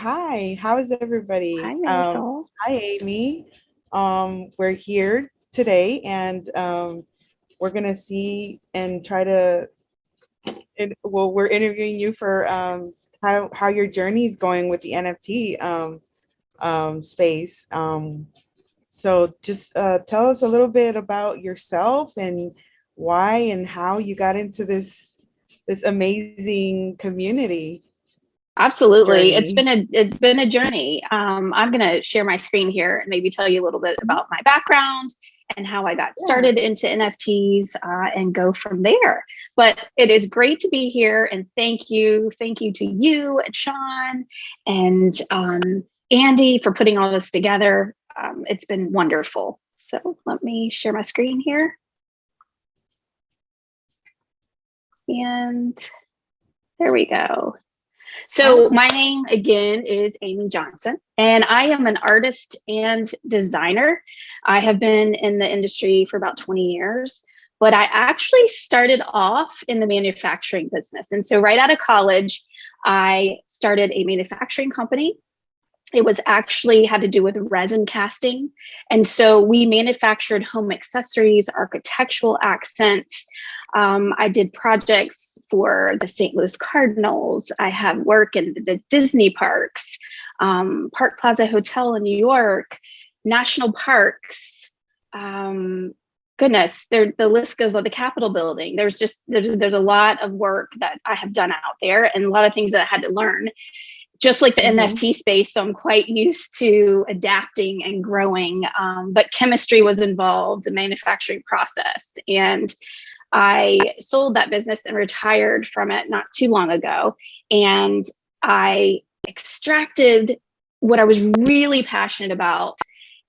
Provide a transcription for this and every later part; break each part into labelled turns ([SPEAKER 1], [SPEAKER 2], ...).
[SPEAKER 1] Hi, how is everybody?
[SPEAKER 2] Hi, Marisol.
[SPEAKER 1] Hi, Amy. We're here today and we're gonna see and try to, we're interviewing you for how your journey is going with the NFT space. So just tell us a little bit about yourself and why and how you got into this amazing community
[SPEAKER 2] Absolutely. It's
[SPEAKER 1] journey.
[SPEAKER 2] been a journey. I'm going to share my screen here and maybe tell you a little bit about my background and how I got
[SPEAKER 1] Yeah.
[SPEAKER 2] started into NFTs and go from there. But it is great to be here and thank you to you and Sean and Andy for putting all this together. It's been wonderful. So let me share my screen here. And there we go. So
[SPEAKER 1] Awesome.
[SPEAKER 2] my name again is Amy Johnston, and I am an artist and designer. I have been in the industry for about 20 years, but I actually started off in the manufacturing business. And so right out of college, I started a manufacturing company. It was actually had to do with resin casting. And so we manufactured home accessories, architectural accents. I did projects for the St. Louis Cardinals. I have work in the Disney parks, Park Plaza Hotel in New York, national parks. Goodness, the list goes on. The Capitol building. There's a lot of work that I have done out there and a lot of things that I had to learn, just like the
[SPEAKER 1] Mhm.
[SPEAKER 2] NFT space. So I'm quite used to adapting and growing. But chemistry was involved, the manufacturing process. And I sold that business and retired from it not too long ago. And I extracted what I was really passionate about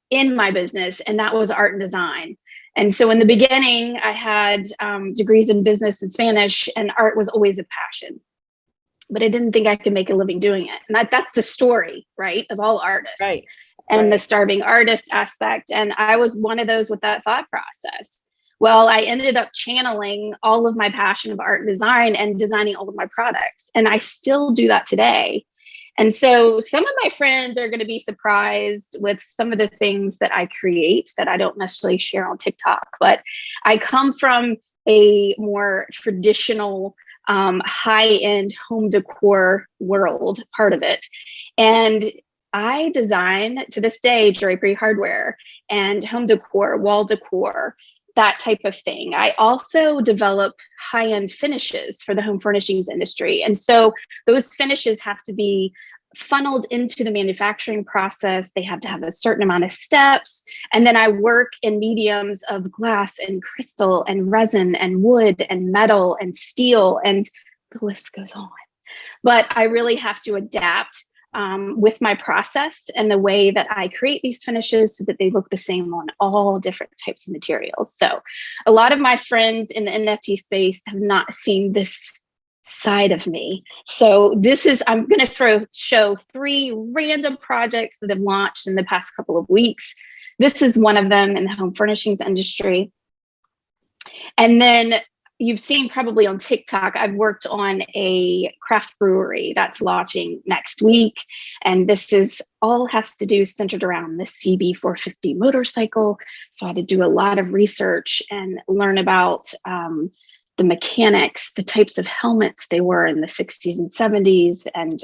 [SPEAKER 2] in my business, and that was art and design. And so in the beginning, I had degrees in business and Spanish, and art was always a passion, but I didn't think I could make a living doing it. And that's the story, right, of all artists
[SPEAKER 1] Right,
[SPEAKER 2] and the
[SPEAKER 1] right.
[SPEAKER 2] starving artist aspect. And I was one of those with that thought process. Well, I ended up channeling all of my passion of art and design and designing all of my products. And I still do that today. And so some of my friends are going to be surprised with some of the things that I create that I don't necessarily share on TikTok. But I come from a more traditional high-end home decor world, part of it. And I design to this day drapery hardware and home decor, wall decor, that type of thing. I also develop high-end finishes for the home furnishings industry. And so those finishes have to be funneled into the manufacturing process. They have to have a certain amount of steps. And then I work in mediums of glass and crystal and resin and wood and metal and steel, and the list goes on. But I really have to adapt with my process and the way that I create these finishes so that they look the same on all different types of materials. So a lot of my friends in the NFT space have not seen this side of me. So I'm going to show 3 random projects that have launched in the past couple of weeks. This is one of them in the home furnishings industry. And then you've seen probably on TikTok, I've worked on a craft brewery that's launching next week. And this is all has to do centered around the CB450 motorcycle. So I had to do a lot of research and learn about the mechanics, the types of helmets they were in the 60s and 70s, and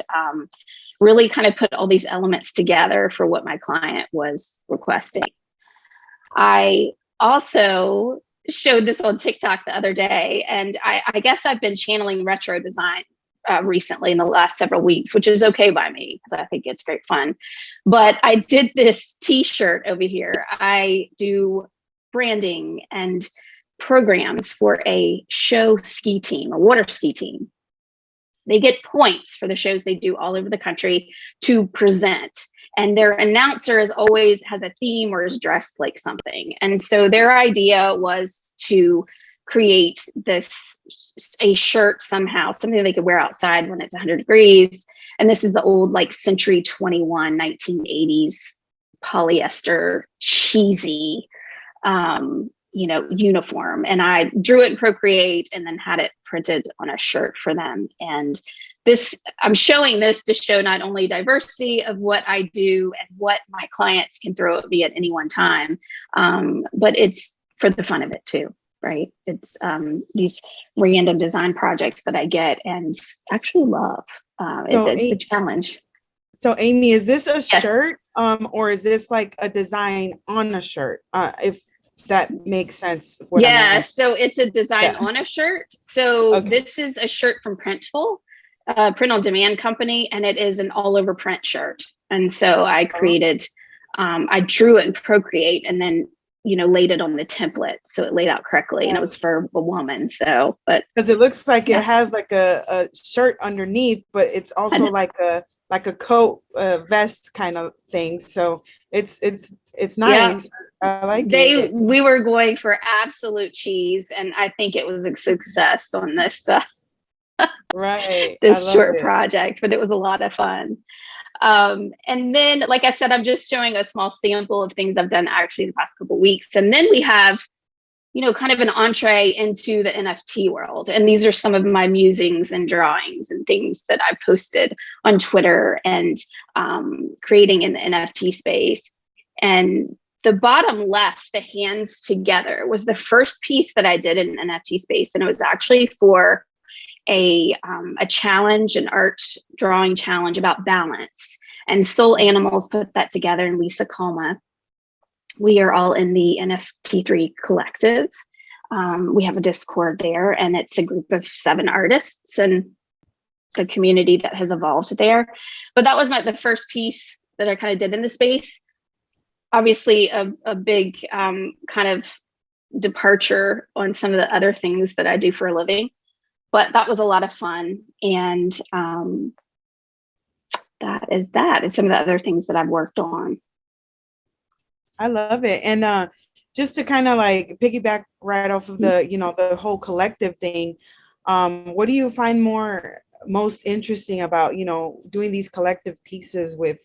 [SPEAKER 2] really kind of put all these elements together for what my client was requesting. I also showed this on TikTok the other day, and I guess I've been channeling retro design recently in the last several weeks, which is okay by me because I think it's great fun. But I did this T-shirt over here. I do branding and programs for a show ski team, a water ski team. They get points for the shows they do all over the country to present. And their announcer is always has a theme or is dressed like something. And so their idea was to create a shirt somehow, something they could wear outside when it's 100 degrees. And this is the old like Century 21, 1980s polyester, cheesy, uniform, and I drew it in Procreate and then had it printed on a shirt for them. And I'm showing this to show not only diversity of what I do and what my clients can throw at me at any one time, but it's for the fun of it too, right? It's these random design projects that I get and actually love. It's a challenge.
[SPEAKER 1] So Amy, is this a shirt or is this like a design on a shirt? If that makes sense.
[SPEAKER 2] So it's a design on a shirt. So This is a shirt from Printful, print on demand company, and it is an all over print shirt. And so I created, I drew it in Procreate and then, laid it on the template so it laid out correctly, and it was for a woman. So, but
[SPEAKER 1] because it looks like it has like a shirt underneath, but it's also like a coat, vest kind of thing. So it's nice. Yeah. I like it.
[SPEAKER 2] We were going for absolute cheese, and I think it was a success on this
[SPEAKER 1] right.
[SPEAKER 2] This short project, but it was a lot of fun. And then, like I said, I'm just showing a small sample of things I've done actually in the past couple of weeks. And then we have, kind of an entree into the NFT world. And these are some of my musings and drawings and things that I posted on Twitter and creating in the NFT space. And the bottom left, the hands together, was the first piece that I did in NFT space. And it was actually for a challenge, an art drawing challenge about balance. And Soul Animals put that together, and Lisa Kalma. We are all in the NFT3 collective. We have a Discord there, and it's a group of 7 artists and the community that has evolved there. But that was the first piece that I kind of did in the space. Obviously, a big kind of departure on some of the other things that I do for a living. But that was a lot of fun. And that is that. And some of the other things that I've worked on.
[SPEAKER 1] I love it. And just to kind of like piggyback right off of the, the whole collective thing, what do you find most interesting about, doing these collective pieces with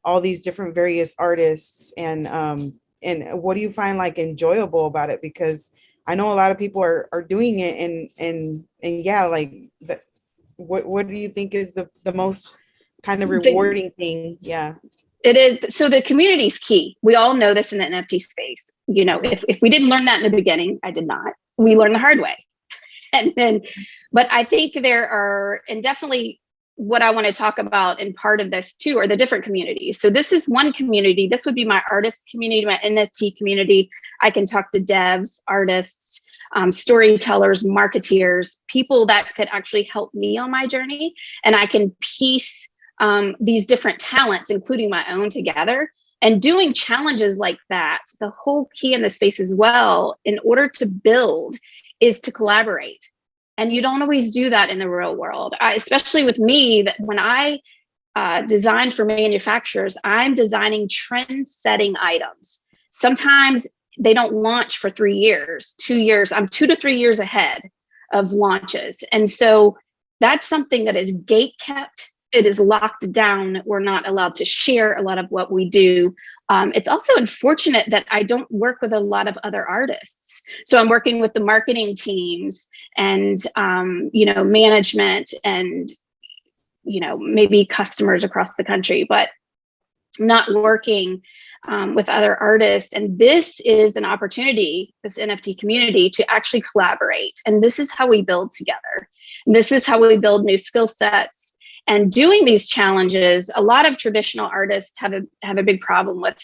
[SPEAKER 1] all these different various artists, and what do you find like enjoyable about it? Because I know a lot of people are doing it, and yeah, like what do you think is the most kind of rewarding thing? Yeah.
[SPEAKER 2] It is. So the community is key. We all know this in the NFT space. If we didn't learn that in the beginning, I did not. We learned the hard way. But I think there are, and definitely what I want to talk about in part of this too, are the different communities. So this is one community. This would be my artist community, my NFT community. I can talk to devs, artists, storytellers, marketeers, people that could actually help me on my journey. And I can piece these different talents, including my own, together. And doing challenges like that, the whole key in the space as well, in order to build, is to collaborate. And you don't always do that in the real world. Especially with me, that when I design for manufacturers, I'm designing trend-setting items. Sometimes they don't launch for 3 years, 2 years. I'm 2 to 3 years ahead of launches. And so that's something that is gate kept. It is locked down. We're not allowed to share a lot of what we do. It's also unfortunate that I don't work with a lot of other artists. So I'm working with the marketing teams and, management and, maybe customers across the country, but not working with other artists. And this is an opportunity, this NFT community, to actually collaborate. And this is how we build together. And this is how we build new skill sets. And doing these challenges, a lot of traditional artists have a big problem with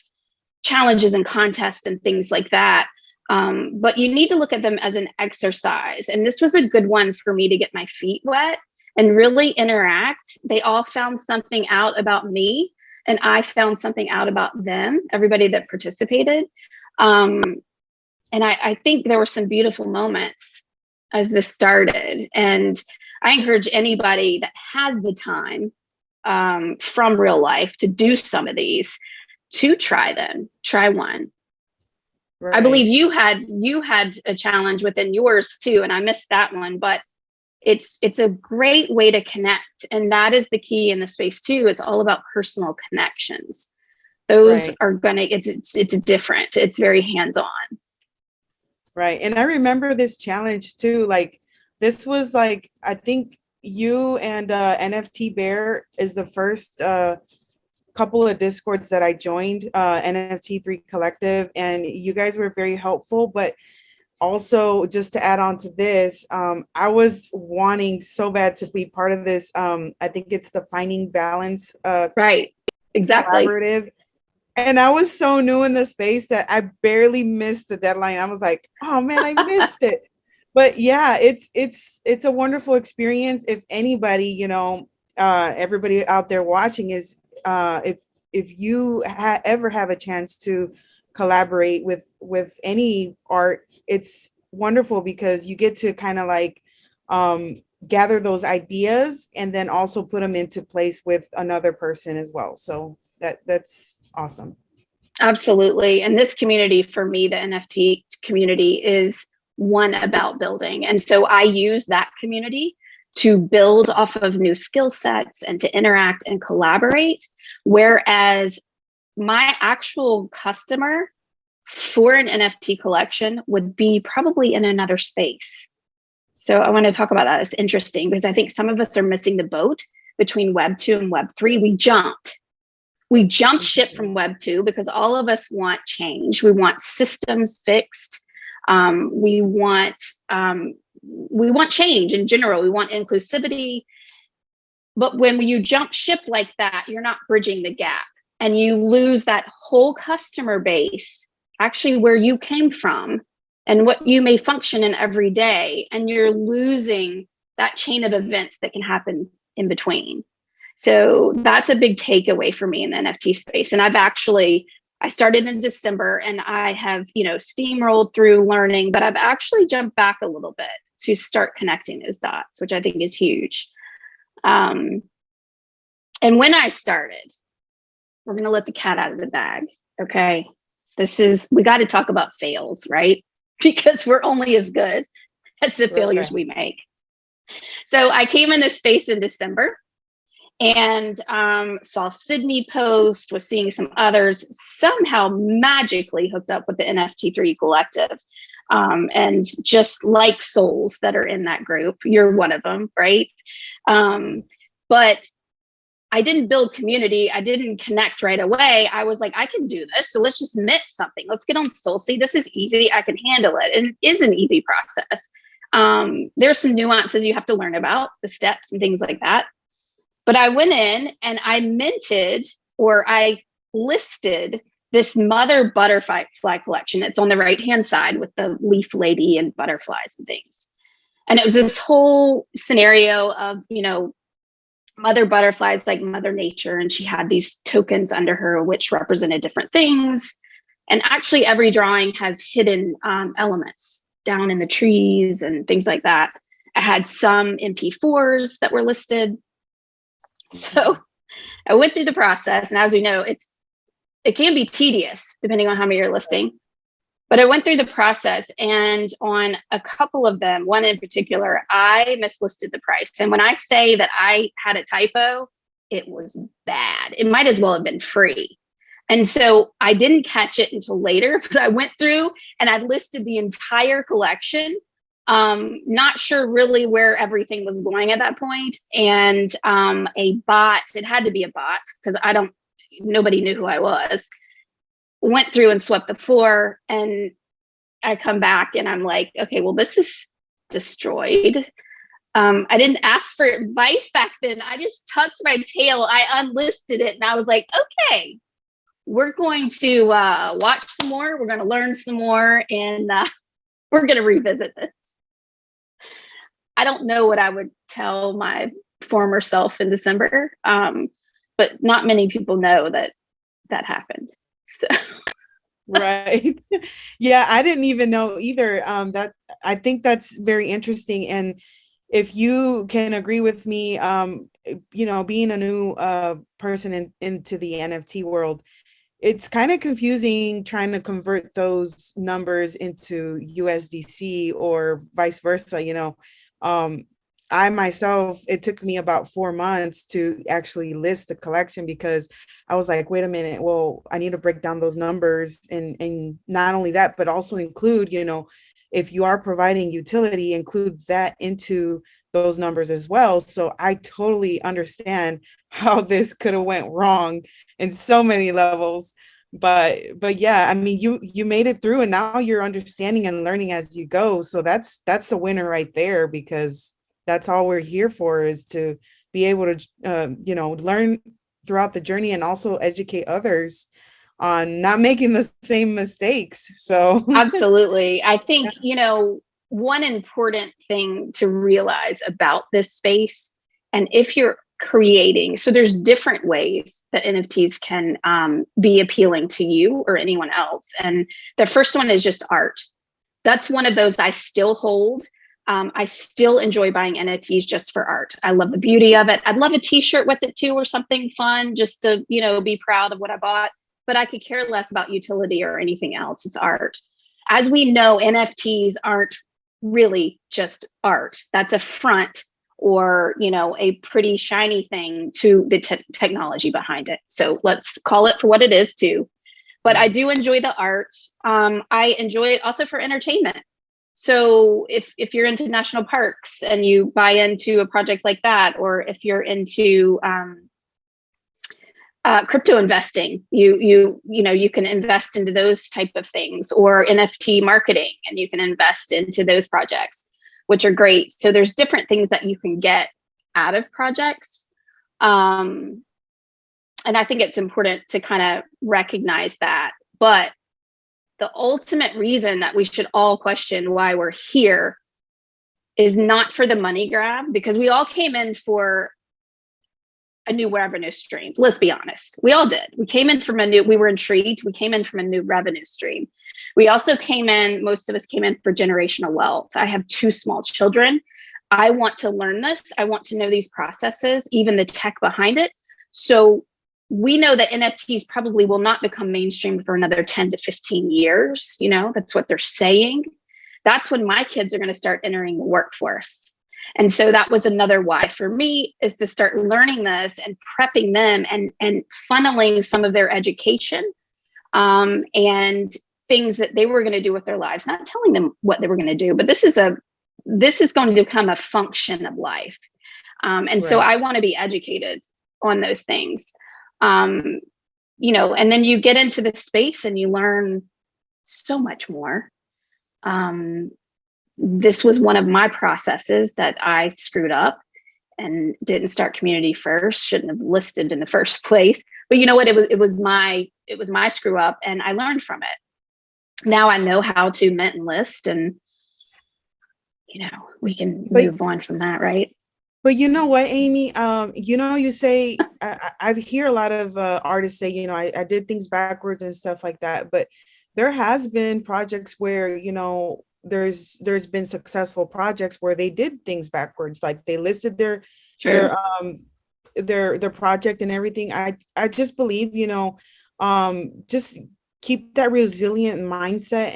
[SPEAKER 2] challenges and contests and things like that. But you need to look at them as an exercise. And this was a good one for me to get my feet wet and really interact. They all found something out about me, and I found something out about them, everybody that participated. And I think there were some beautiful moments as this started. And I encourage anybody that has the time from real life to do some of these, to try them. Try one. Right. I believe you had a challenge within yours too, and I missed that one, but it's a great way to connect. And that is the key in the space too. It's all about personal connections. Those are it's different. It's very hands-on.
[SPEAKER 1] Right. And I remember this challenge too. Like this was like, I think you and NFT Bear is the first couple of discords that I joined, NFT3 Collective, and you guys were very helpful. But also, just to add on to this, I was wanting so bad to be part of this. I think it's the Finding Balance
[SPEAKER 2] Right. Exactly.
[SPEAKER 1] collaborative. And I was so new in the space that I barely missed the deadline. I was like, oh man, I missed it. But yeah, it's a wonderful experience. If anybody, everybody out there watching is if you ever have a chance to collaborate with any art, it's wonderful because you get to kind of like gather those ideas and then also put them into place with another person as well. So that's awesome.
[SPEAKER 2] Absolutely. And this community for me, the NFT community, is one about building. And so I use that community to build off of new skill sets and to interact and collaborate. Whereas my actual customer for an NFT collection would be probably in another space. So I want to talk about that. It's interesting because I think some of us are missing the boat between Web 2 and Web 3. We jumped ship from Web 2 because all of us want change. We want systems fixed. We want change in general. We want inclusivity. But when you jump ship like that, you're not bridging the gap and you lose that whole customer base, actually where you came from and what you may function in every day. And you're losing that chain of events that can happen in between. So that's a big takeaway for me in the NFT space. And I started in December and I have, steamrolled through learning, but I've actually jumped back a little bit to start connecting those dots, which I think is huge. And when I started, we're going to let the cat out of the bag. Okay. We got to talk about fails, right? Because we're only as good as the failures we make. So I came in this space in December and saw Sydney post, was seeing some others, somehow magically hooked up with the NFT3 Collective. And just like souls that are in that group, you're one of them, right? But I didn't build community. I didn't connect right away. I was like, I can do this. So let's just mint something. Let's get on SoulSea. This is easy. I can handle it. And it is an easy process. There's some nuances you have to learn about, the steps and things like that. But I went in and I listed this mother butterfly collection. It's on the right-hand side with the leaf lady and butterflies and things. And it was this whole scenario of, mother butterflies like Mother Nature. And she had these tokens under her, which represented different things. And actually every drawing has hidden elements down in the trees and things like that. I had some MP4s that were listed. So I went through the process, and as we know, it can be tedious depending on how many you're listing. But I went through the process, and on a couple of them, one in particular, I mislisted the price. And when I say that I had a typo, it was bad. It might as well have been free. And so I didn't catch it until later, but I went through and I listed the entire collection. Not sure really where everything was going at that point. And a bot, it had to be a bot because nobody knew who I was, went through and swept the floor. And I come back and I'm like, okay, well, this is destroyed. I didn't ask for advice back then. I just tucked my tail. I unlisted it and I was like, okay, we're going to watch some more. We're going to learn some more and we're going to revisit this. I don't know what I would tell my former self in December, but not many people know that happened. So.
[SPEAKER 1] Right. Yeah, I didn't even know either. I think that's very interesting. And if you can agree with me, being a new person into the NFT world, it's kind of confusing trying to convert those numbers into USDC or vice versa. I myself, it took me about 4 months to actually list the collection because I was like, wait a minute, well, I need to break down those numbers and not only that, but also include, if you are providing utility, include that into those numbers as well. So I totally understand how this could have went wrong in so many levels. But yeah, I mean, you made it through, and now you're understanding and learning as you go. So that's the winner right there, because that's all we're here for, is to be able to learn throughout the journey, and also educate others on not making the same mistakes. So
[SPEAKER 2] Absolutely. I think, one important thing to realize about this space, and if you're creating, so there's different ways that NFTs can be appealing to you or anyone else. And the first one is just art. That's one of those I still hold. I still enjoy buying NFTs just for art. I love the beauty of it. I'd love a t-shirt with it too, or something fun, just to, be proud of what I bought. But I could care less about utility or anything else. It's art. As we know, NFTs aren't really just art. That's a front, or a pretty shiny thing to the technology behind it. So let's call it for what it is too. But I do enjoy the art. I enjoy it also for entertainment. So if you're into national parks and you buy into a project like that, or if you're into crypto investing, you can invest into those type of things, or NFT marketing, and you can invest into those projects, which are great. So there's different things that you can get out of projects. And I think it's important to kind of recognize that. But the ultimate reason that we should all question why we're here is not for the money grab, because we all came in for a new revenue stream. Let's be honest. We all did. We came in from we were intrigued. We came in from a new revenue stream. We also most of us came in for generational wealth. I have 2 small children. I want to learn this. I want to know these processes, even the tech behind it. So we know that NFTs probably will not become mainstream for another 10 to 15 years. That's what they're saying. That's when my kids are going to start entering the workforce. And so that was another why for me, is to start learning this and prepping them, and funneling some of their education and things that they were going to do with their lives, not telling them what they were going to do, but this is going to become a function of life. And so I want to be educated on those things. And then you get into the space and you learn so much more. This was one of my processes that I screwed up and didn't start community first, shouldn't have listed in the first place. But you know what? It was my screw up, and I learned from it. Now I know how to mint and list, and we can move on from that, right?
[SPEAKER 1] But you know what, Amy, you say, I hear a lot of artists say, I did things backwards and stuff like that. But there has been projects where, there's been successful projects where they did things backwards. Like they listed their project and everything. I just believe, just keep that resilient mindset,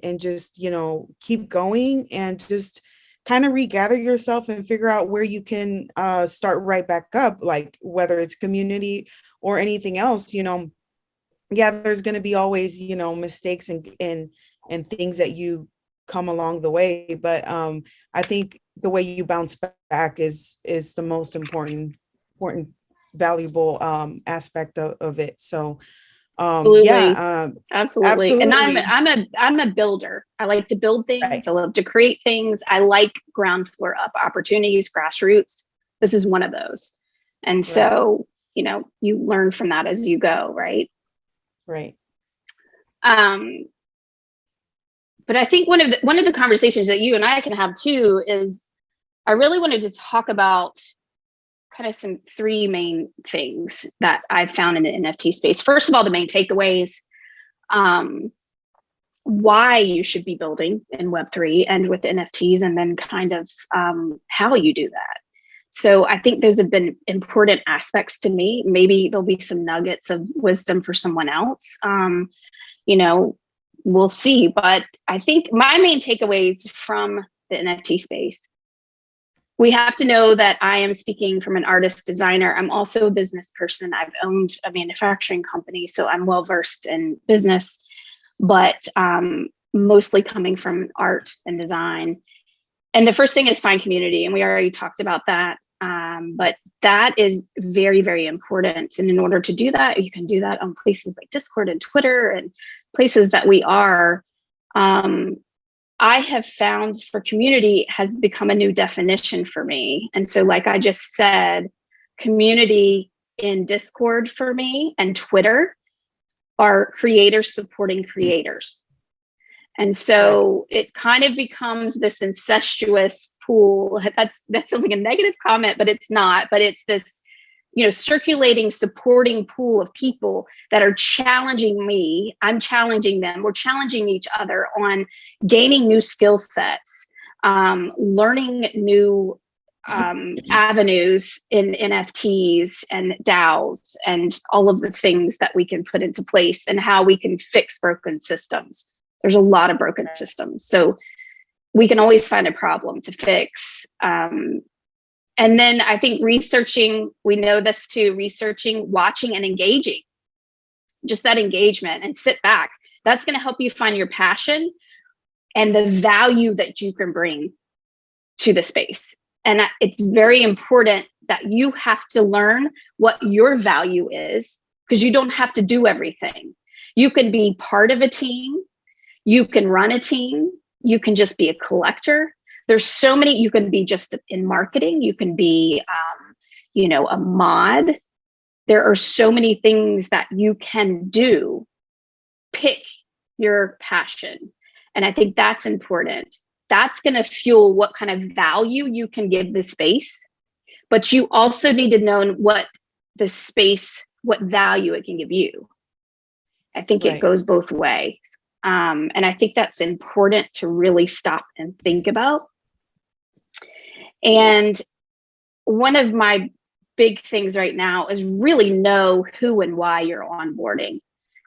[SPEAKER 1] and just, keep going, and just kind of regather yourself and figure out where you can start right back up, like whether it's community or anything else. Yeah, there's going to be always, mistakes and things that you come along the way, but I think the way you bounce back is the most important valuable aspect of it. So
[SPEAKER 2] Absolutely.
[SPEAKER 1] Absolutely.
[SPEAKER 2] And I'm a builder. I like to build things.
[SPEAKER 1] Right.
[SPEAKER 2] I love to create things. I like ground floor up opportunities, grassroots. This is one of those. And so, you learn from that as you go, right?
[SPEAKER 1] Right.
[SPEAKER 2] But I think one of the conversations that you and I can have too is, I really wanted to talk about kind of some 3 main things that I've found in the NFT space. First of all, the main takeaways, why you should be building in Web3 and with NFTs, and then kind of how you do that. So I think those have been important aspects to me. Maybe there'll be some nuggets of wisdom for someone else. We'll see. But I think my main takeaways from the NFT space, we have to know that I am speaking from an artist designer. I'm also a business person. I've owned a manufacturing company, so I'm well versed in business. But mostly coming from art and design. And the first thing is find community. And we already talked about that. But that is very, very important. And in order to do that, you can do that on places like Discord and Twitter and places that we are. I have found for community has become a new definition for me. And so, like I just said, community in Discord for me and Twitter are creators supporting creators. And so it kind of becomes this incestuous pool. That sounds like a negative comment, but it's not. But it's this, circulating, supporting pool of people that are challenging me. I'm challenging them. We're challenging each other on gaining new skill sets, learning new avenues in NFTs and DAOs and all of the things that we can put into place and how we can fix broken systems. There's a lot of broken systems. So we can always find a problem to fix. And then I think researching, we know this too, researching, watching, and engaging. Just that engagement and sit back. That's going to help you find your passion and the value that you can bring to the space. And it's very important that you have to learn what your value is, because you don't have to do everything. You can be part of a team. You can run a team. You can just be a collector. There's so many, you can be just in marketing. You can be, a mod. There are so many things that you can do. Pick your passion. And I think that's important. That's going to fuel what kind of value you can give the space. But you also need to know what the space, what value it can give you. I think it goes both ways. And I think that's important to really stop and think about. And one of my big things right now is really know who and why you're onboarding.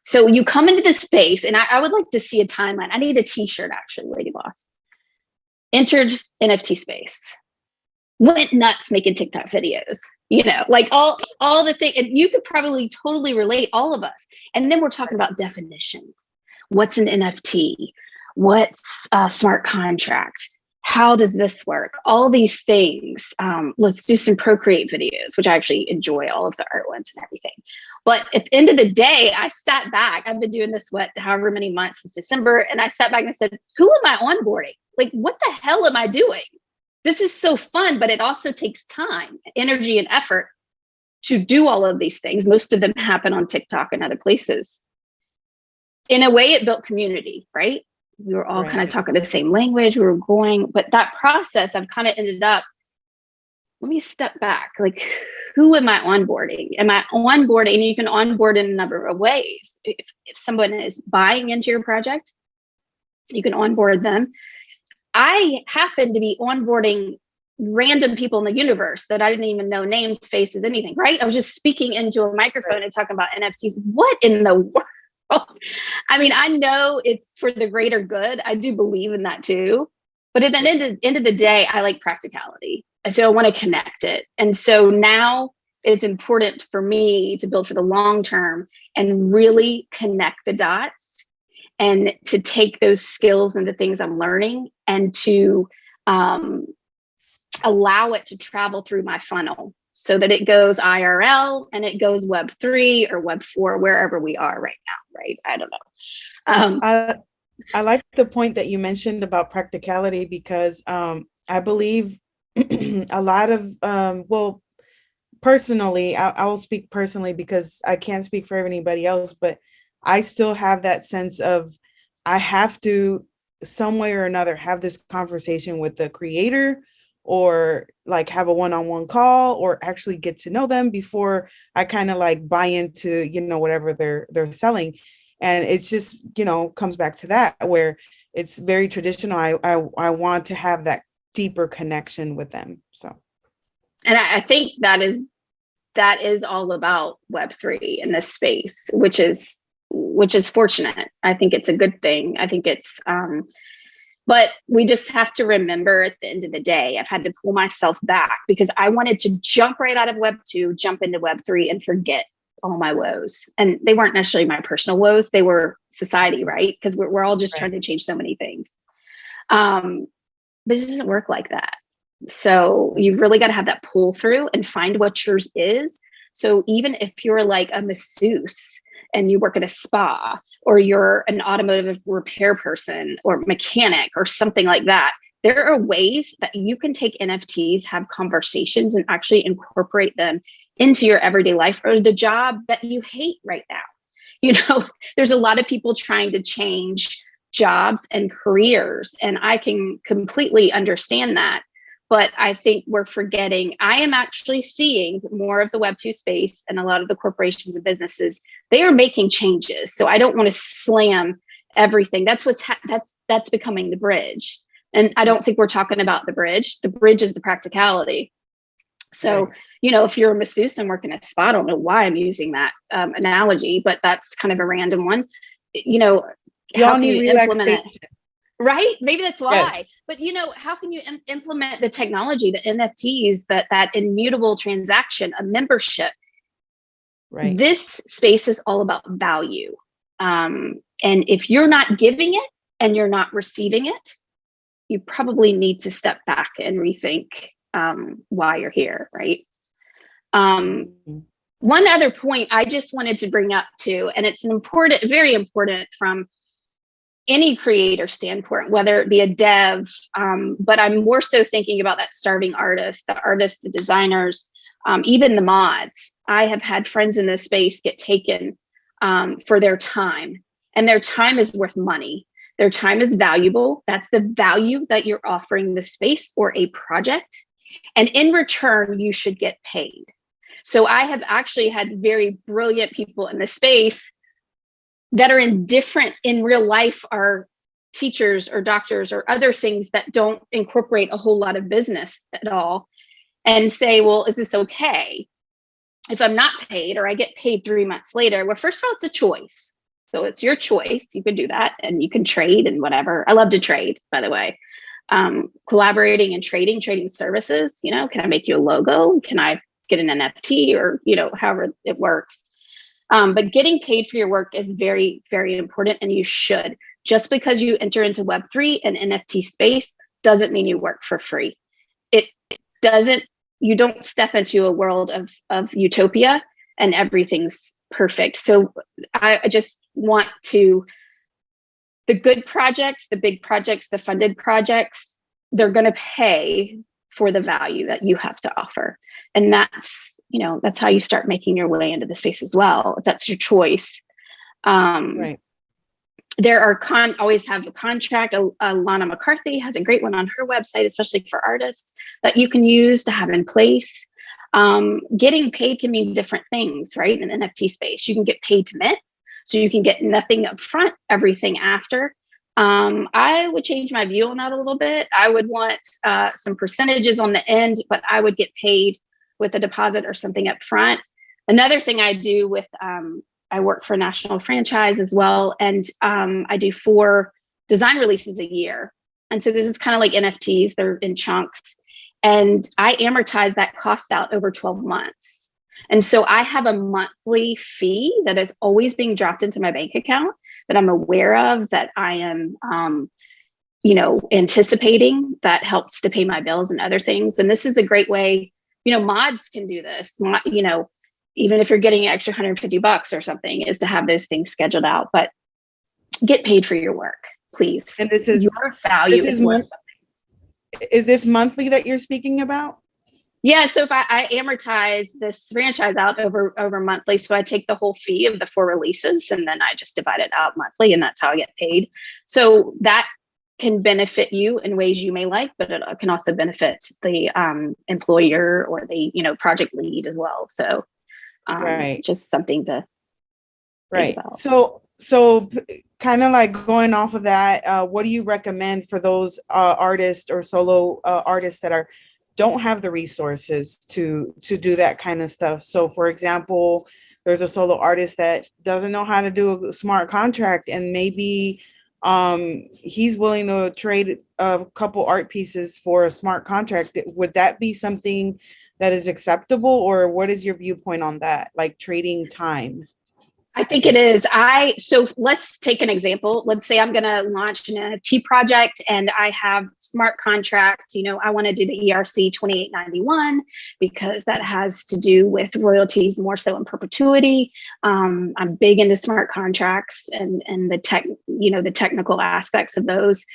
[SPEAKER 2] So you come into the space, and I would like to see a timeline. I need a t-shirt, actually, Lady Boss. Entered NFT space. Went nuts making TikTok videos. Like all the things. And you could probably totally relate, all of us. And then we're talking about definitions. What's an NFT? What's a smart contract? How does this work? All these things. Let's do some Procreate videos, which I actually enjoy all of the art ones and everything. But at the end of the day, I sat back. I've been doing this, however many months since December. And I sat back and said, who am I onboarding? Like, what the hell am I doing? This is so fun, but it also takes time, energy, and effort to do all of these things. Most of them happen on TikTok and other places. In a way, it built community, right? We were all kind of talking the same language. We were going, but that process, I've kind of ended up, let me step back. Like, who am I onboarding? Am I onboarding? And you can onboard in a number of ways. If someone is buying into your project, you can onboard them. I happen to be onboarding random people in the universe that I didn't even know names, faces, anything, right? I was just speaking into a microphone and talking about NFTs. What in the world? I mean, I know it's for the greater good. I do believe in that too. But at the end of the day, I like practicality. So I want to connect it. And so now it's important for me to build for the long term and really connect the dots and to take those skills and the things I'm learning and to allow it to travel through my funnel so that it goes IRL and it goes Web3 or Web4, wherever we are right now, right? I don't know.
[SPEAKER 1] I like the point that you mentioned about practicality, because I believe a lot of, personally, I will speak personally because I can't speak for anybody else, but I still have that sense of I have to, some way or another, have this conversation with the creator, or like have a one-on-one call, or actually get to know them before I kind of like buy into, whatever they're selling. And it's just, comes back to that, where it's very traditional. I want to have that deeper connection with them. So,
[SPEAKER 2] and I think that is all about Web3 in this space, which is fortunate. I think it's a good thing. I think it's, but we just have to remember at the end of the day, I've had to pull myself back because I wanted to jump right out of Web 2, jump into Web 3 and forget all my woes. And they weren't necessarily my personal woes, they were society, right? Because we're all just
[SPEAKER 1] Right.
[SPEAKER 2] trying to change so many things. But it doesn't work like that. So you've really got to have that pull through and find what yours is. So even if you're like a masseuse and you work at a spa, or you're an automotive repair person or mechanic or something like that, there are ways that you can take NFTs, have conversations, and actually incorporate them into your everyday life or the job that you hate right now. You know, there's a lot of people trying to change jobs and careers, and I can completely understand that. But I think we're forgetting, I am actually seeing more of the Web2 space and a lot of the corporations and businesses, they are making changes. So I don't want to slam everything. That's that's becoming the bridge. And I don't think we're talking about the bridge. The bridge is the practicality. So,
[SPEAKER 1] Right.
[SPEAKER 2] you know, if you're a masseuse and working at a spa, I don't know why I'm using that analogy, but that's kind of a random one. You know,
[SPEAKER 1] We
[SPEAKER 2] how
[SPEAKER 1] all
[SPEAKER 2] can
[SPEAKER 1] need
[SPEAKER 2] you implement it?
[SPEAKER 1] relaxation.
[SPEAKER 2] Right? Maybe that's
[SPEAKER 1] Yes.
[SPEAKER 2] why. But you know, how can you implement the technology, the NFTs, that immutable transaction, a membership?
[SPEAKER 1] Right.
[SPEAKER 2] This space is all about value. And if you're not giving it and you're not receiving it, you probably need to step back and rethink why you're here, right?
[SPEAKER 1] Mhm.
[SPEAKER 2] One other point I just wanted to bring up too, and it's an important, very important from any creator standpoint, whether it be a dev, but I'm more so thinking about that starving artist, the designers, even the mods. I have had friends in this space get taken for their time, and their time is worth money. Their time is valuable. That's the value that you're offering the space or a project. And in return, you should get paid. So I have actually had very brilliant people in the space that are indifferent in real life, are teachers or doctors or other things that don't incorporate a whole lot of business at all, and say, well, is this okay if I'm not paid or I get paid 3 months later? Well, first of all, it's a choice. So it's your choice. You can do that and you can trade and whatever. I love to trade, by the way. Collaborating and trading services, you know, can I make you a logo? Can I get an NFT, or, you know, however it works? But getting paid for your work is very, very important, and you should. Just because you enter into Web3 and NFT space doesn't mean you work for free. It doesn't, you don't step into a world of utopia and everything's perfect. So I just want to, the good projects, the big projects, the funded projects, they're going to pay for the value that you have to offer. And that's, you know, that's how you start making your way into the space as well. If that's your choice.
[SPEAKER 1] Right.
[SPEAKER 2] There are always have a contract. Lana McCarthy has a great one on her website, especially for artists, that you can use to have in place. Getting paid can mean different things, right? In the NFT space, you can get paid to mint, so you can get nothing up front, everything after. I would change my view on that a little bit. I would want some percentages on the end, but I would get paid with a deposit or something up front. Another thing I do with, I work for a national franchise as well, and I do 4 design releases a year. And so this is kind of like NFTs, they're in chunks. And I amortize that cost out over 12 months. And so I have a monthly fee that is always being dropped into my bank account that I'm aware of, that I am, you know, anticipating, that helps to pay my bills and other things. And this is a great way, you know, mods can do this, you know, even if you're getting an extra $150 or something, is to have those things scheduled out. But get paid for your work, please.
[SPEAKER 1] And this is,
[SPEAKER 2] your value is worth something.
[SPEAKER 1] Is this monthly that you're speaking about?
[SPEAKER 2] Yeah, so if I amortize this franchise out over monthly, so I take the whole fee of the 4 releases and then I just divide it out monthly, and that's how I get paid. So that can benefit you in ways you may like, but it can also benefit the employer or the, you know, project lead as well. So
[SPEAKER 1] Right.
[SPEAKER 2] just something to
[SPEAKER 1] Right.
[SPEAKER 2] think about.
[SPEAKER 1] So kind of like going off of that, what do you recommend for those artists or solo artists that don't have the resources to do that kind of stuff? So for example, there's a solo artist that doesn't know how to do a smart contract, and maybe he's willing to trade a couple art pieces for a smart contract. Would that be something that is acceptable, or what is your viewpoint on that? Like trading time?
[SPEAKER 2] I
[SPEAKER 1] I
[SPEAKER 2] think it
[SPEAKER 1] guess.
[SPEAKER 2] is. So let's take an example. Let's say I'm going to launch an NFT project and I have smart contract. I want to do the ERC 2891 because that has to do with royalties more so in perpetuity. I'm big into smart contracts and the technical aspects of those.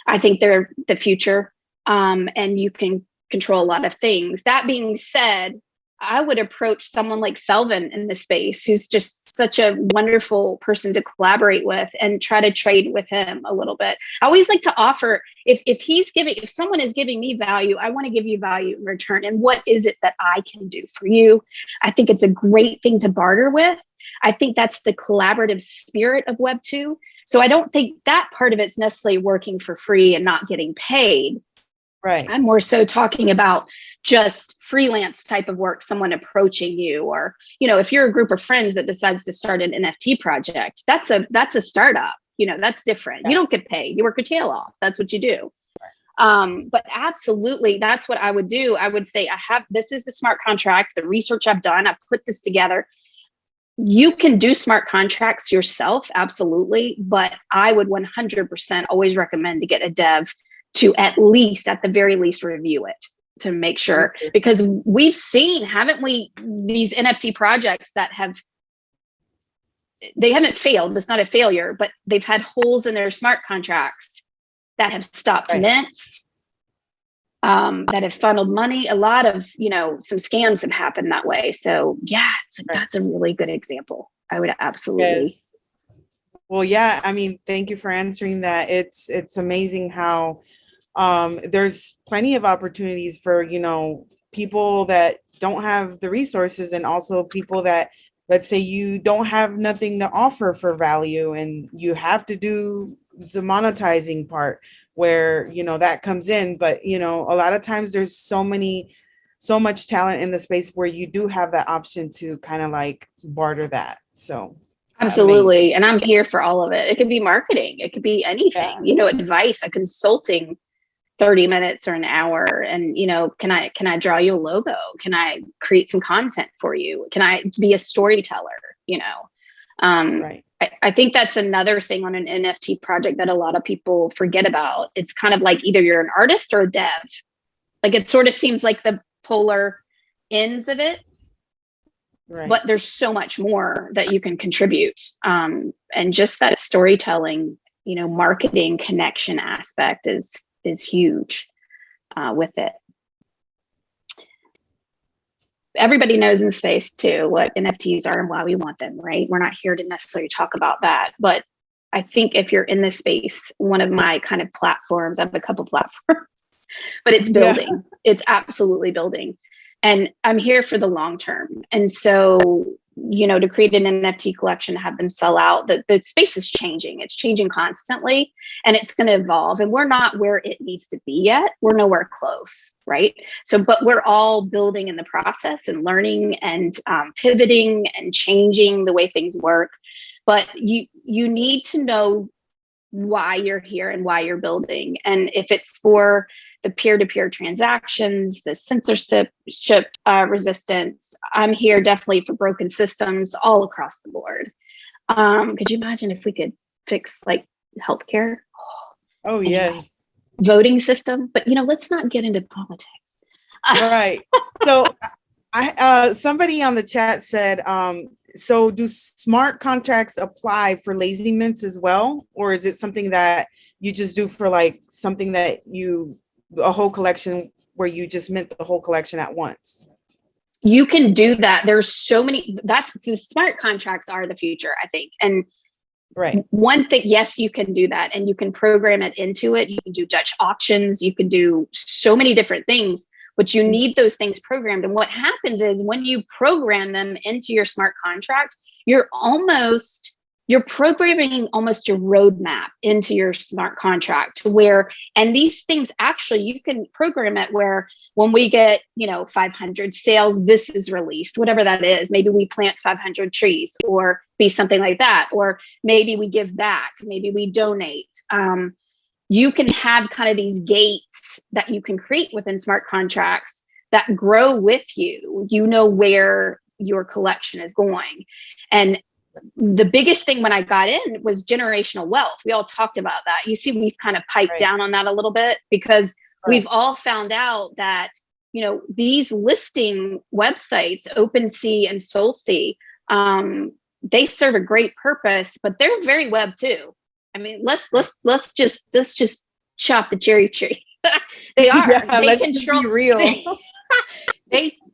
[SPEAKER 2] I think they're the future, and you can control a lot of things. That being said, I would approach someone like Selvin in the space, who's just such a wonderful person to collaborate with, and try to trade with him a little bit. I always like to offer, if someone is giving me value, I want to give you value in return. And what is it that I can do for you? I think it's a great thing to barter with. I think that's the collaborative spirit of Web 2. So I don't think that part of it's necessarily working for free and not getting paid.
[SPEAKER 1] Right.
[SPEAKER 2] I'm more so talking about just freelance type of work, someone approaching you, or, if you're a group of friends that decides to start an NFT project, that's a startup, that's different. You don't get paid. You work your tail off. That's what you do. But absolutely, that's what I would do. I would say, this is the smart contract, the research I've done, I've put this together. You can do smart contracts yourself. Absolutely. But I would 100% always recommend to get a dev to at the very least review it, to make sure, because we've seen, haven't we, these NFT projects that they haven't failed. It's not a failure, but they've had holes in their smart contracts that have stopped mints, that have funneled money. A lot of, some scams have happened that way. So yeah, that's a really good example. I would absolutely.
[SPEAKER 1] Yes. Well, yeah, I mean, thank you for answering that. It's amazing how there's plenty of opportunities for, people that don't have the resources, and also people that, let's say, you don't have nothing to offer for value, and you have to do the monetizing part where, that comes in. But, a lot of times there's so much talent in the space where you do have that option to kind of like barter that. So
[SPEAKER 2] Absolutely.
[SPEAKER 1] amazing.
[SPEAKER 2] And I'm here for all of it. It could be marketing. It could be anything, advice, a consulting 30 minutes or an hour. And, can I draw you a logo? Can I create some content for you? Can I be a storyteller?
[SPEAKER 1] Right.
[SPEAKER 2] I think that's another thing on an NFT project that a lot of people forget about. It's kind of like either you're an artist or a dev. Like, it sort of seems like the polar ends of it. Right. But there's so much more that you can contribute. And just that storytelling, marketing connection aspect is huge with it. Everybody knows in the space too what NFTs are and why we want them, right? We're not here to necessarily talk about that. But I think if you're in this space, one of my kind of platforms, I have a couple platforms, but it's building. Yeah. It's absolutely building. And I'm here for the long term. And so, to create an NFT collection, have them sell out, the space is changing. It's changing constantly, and it's going to evolve. And we're not where it needs to be yet. We're nowhere close, right? So, but we're all building in the process and learning and pivoting and changing the way things work. But you need to know why you're here and why you're building. And if it's for the peer-to-peer transactions, the censorship resistance, I'm here definitely for broken systems all across the board. Could you imagine if we could fix like healthcare?
[SPEAKER 1] Oh, yes.
[SPEAKER 2] Voting system, but let's not get into politics.
[SPEAKER 1] Right. So somebody on the chat said, so do smart contracts apply for lazy mints as well? Or is it something that you just do for like something that a whole collection where you just mint the whole collection at once?
[SPEAKER 2] You can do that. There's so many, the smart contracts are the future, I think. And right. One thing, yes, you can do that, and you can program it into it. You can do Dutch auctions. You can do so many different things, but you need those things programmed. And what happens is when you program them into your smart contract, you're almost you're programming almost your roadmap into your smart contract to where, and these things actually, you can program it where when we get, 500 sales, this is released, whatever that is. Maybe we plant 500 trees or be something like that. Or maybe we give back, maybe we donate. You can have kind of these gates that you can create within smart contracts that grow with you. You know where your collection is going. And the biggest thing when I got in was generational wealth. We all talked about that. You see, we've kind of piped down on that a little bit because we've all found out that, these listing websites, OpenSea and SoulSea, they serve a great purpose, but they're very web too. I mean, let's just chop the cherry tree. They are.
[SPEAKER 1] Yeah,
[SPEAKER 2] they
[SPEAKER 1] let's be real.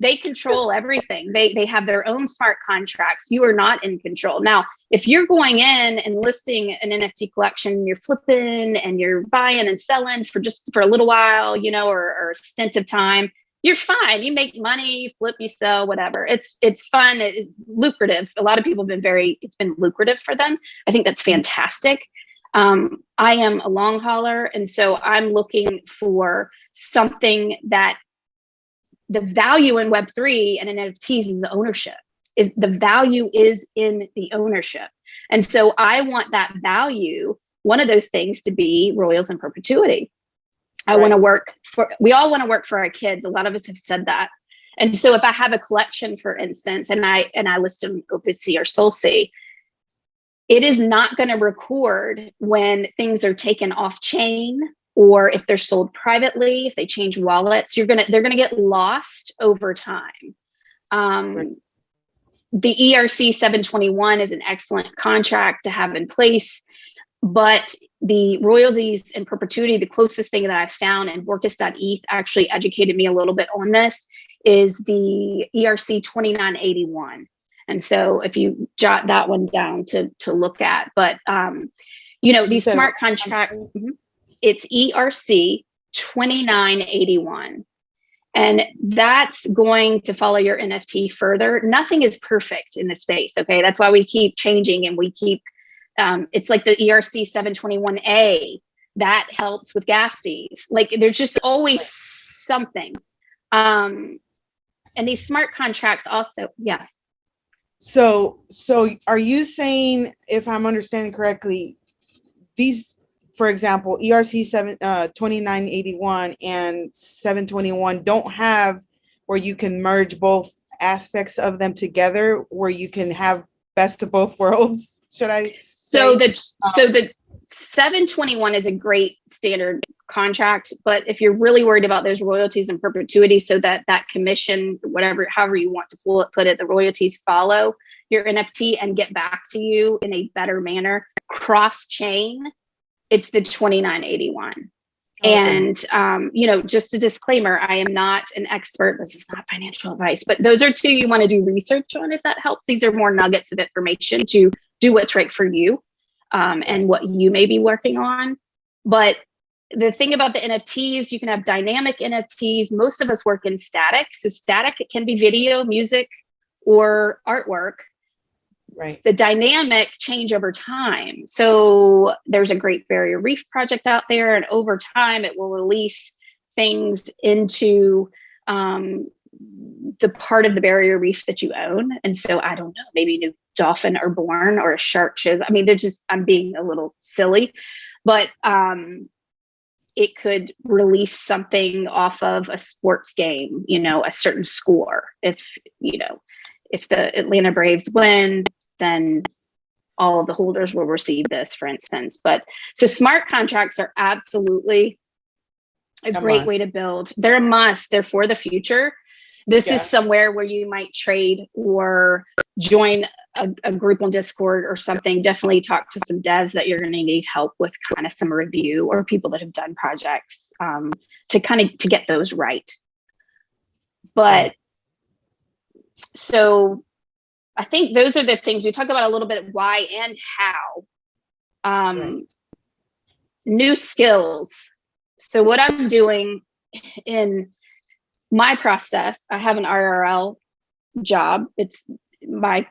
[SPEAKER 2] They control everything. They have their own smart contracts. You are not in control. Now, if you're going in and listing an NFT collection, you're flipping and you're buying and selling for a little while, or a stint of time, you're fine. You make money, you flip, you sell, whatever. It's fun, it's lucrative. A lot of people have it's been lucrative for them. I think that's fantastic. I am a long hauler, and so I'm looking for something that the value in Web3 and in NFTs is the ownership. Is the value is in the ownership. And so I want that value, one of those things, to be royals in perpetuity. I want to we all want to work for our kids. A lot of us have said that. And so if I have a collection, for instance, and I list them OpenSea or SoulSea, it is not going to record when things are taken off chain, or if they're sold privately, if they change wallets. They're gonna get lost over time. The ERC 721 is an excellent contract to have in place, but the royalties in perpetuity, the closest thing that I've found, and Vorkis.eth actually educated me a little bit on this, is the ERC 2981. And so if you jot that one down to look at, but these smart contracts, it's ERC 2981. And that's going to follow your NFT further. Nothing is perfect in this space, okay? That's why we keep changing, and we keep, it's like the ERC 721A, that helps with gas fees. Like, there's just always something. And these smart contracts also, yeah.
[SPEAKER 1] So are you saying, if I'm understanding correctly, these, for example, ERC 2981 and 721 don't have where you can merge both aspects of them together, where you can have best of both worlds? Should I say?
[SPEAKER 2] So the 721 is a great standard contract, but if you're really worried about those royalties in perpetuity, so that commission, however you want to put it, the royalties follow your NFT and get back to you in a better manner, cross chain, it's the 2981. Okay. And, just a disclaimer, I am not an expert. This is not financial advice, but those are two you want to do research on, if that helps. These are more nuggets of information to do what's right for you, and what you may be working on. But the thing about the NFTs, you can have dynamic NFTs. Most of us work in static. So static, it can be video, music, or artwork.
[SPEAKER 1] Right.
[SPEAKER 2] The dynamic change over time. So there's a Great Barrier Reef project out there, and over time it will release things into the part of the barrier reef that you own. And so I don't know, maybe a new dolphin are born, or a shark shows. I mean, I'm being a little silly, but it could release something off of a sports game, a certain score. If the Atlanta Braves win, then all of the holders will receive this, for instance. But so smart contracts are absolutely a great way to build. They're a must. They're for the future. This is somewhere where you might trade or join a group on Discord or something. Definitely talk to some devs that you're going to need help with kind of some review, or people that have done projects to get those right. But so I think those are the things we talk about a little bit of why and how. New skills. So what I'm doing in my process, I have an IRL job. It's my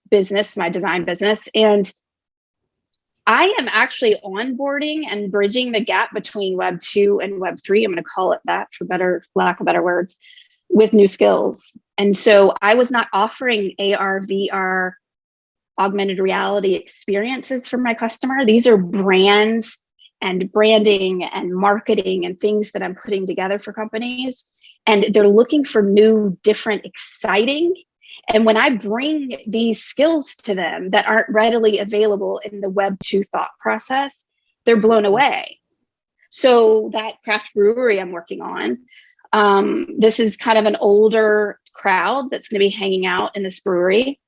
[SPEAKER 2] business, my design business. And I am actually onboarding and bridging the gap between Web 2 and Web 3. I'm going to call it that for better lack of better words, with new skills. And so I was not offering AR, VR, augmented reality experiences for my customer. These are brands and branding and marketing and things that I'm putting together for companies. And they're looking for new, different, exciting. And when I bring these skills to them that aren't readily available in the Web 2 thought process, they're blown away. So that craft brewery I'm working on, this is kind of an older crowd that's going to be hanging out in this brewery.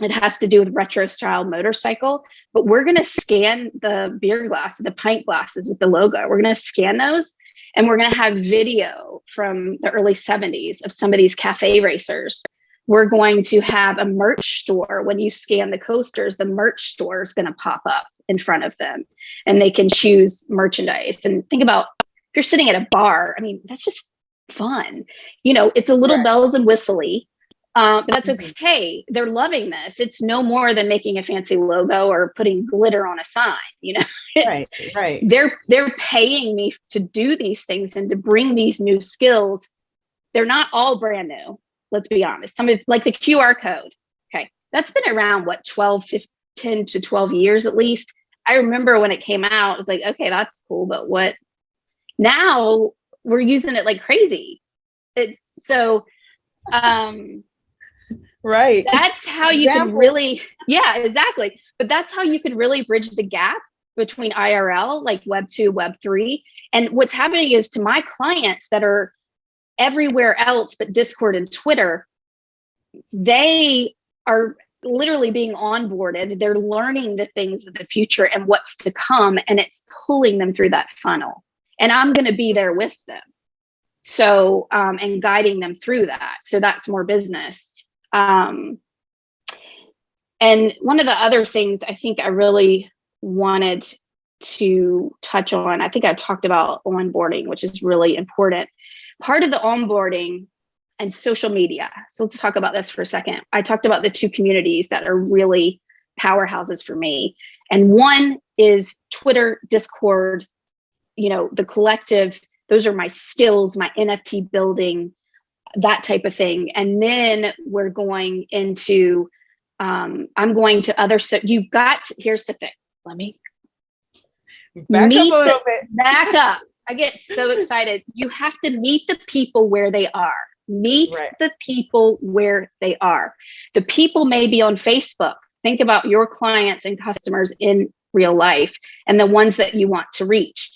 [SPEAKER 2] It has to do with retro style motorcycle, but we're going to scan the beer glass, the pint glasses with the logo. We're going to scan those, and we're going to have video from the early 70s of some of these cafe racers. We're going to have a merch store. When you scan the coasters, the merch store is going to pop up in front of them, and they can choose merchandise. And think about if you're sitting at a bar, I mean, that's just fun. You know, it's a little
[SPEAKER 1] Right.
[SPEAKER 2] bells and whistly. But that's okay. They're loving this. It's no more than making a fancy logo or putting glitter on a sign. You know,
[SPEAKER 1] Right, right.
[SPEAKER 2] they're paying me to do these things and to bring these new skills. They're not all brand new. Let's be honest. Some of like the QR code. Okay, that's been around what 10 to 12 years at least. I remember when it came out. It's like, okay, that's cool, but what? Now we're using it like crazy. It's so.
[SPEAKER 1] Right.
[SPEAKER 2] That's how you can really, yeah, exactly. But that's how you can really bridge the gap between IRL, like Web 2, Web 3. And what's happening is to my clients that are everywhere else but Discord and Twitter, they are literally being onboarded. They're learning the things of the future and what's to come, and it's pulling them through that funnel. And I'm going to be there with them. So, and guiding them through that. So that's more business. And one of the other things I think I really wanted to touch on, I think I talked about onboarding, which is really important. Part of the onboarding and social media. So let's talk about this for a second. I talked about the two communities that are really powerhouses for me. And one is Twitter, Discord, you know, the collective. Those are my skills, my NFT building, that type of thing. And then we're going into, I'm going to other, so you've got, here's the thing. Let me
[SPEAKER 1] back up a little bit.
[SPEAKER 2] Back up. I get so excited. You have to meet the people where they are. Meet the people where they are. The people may be on Facebook. Think about your clients and customers in real life and the ones that you want to reach,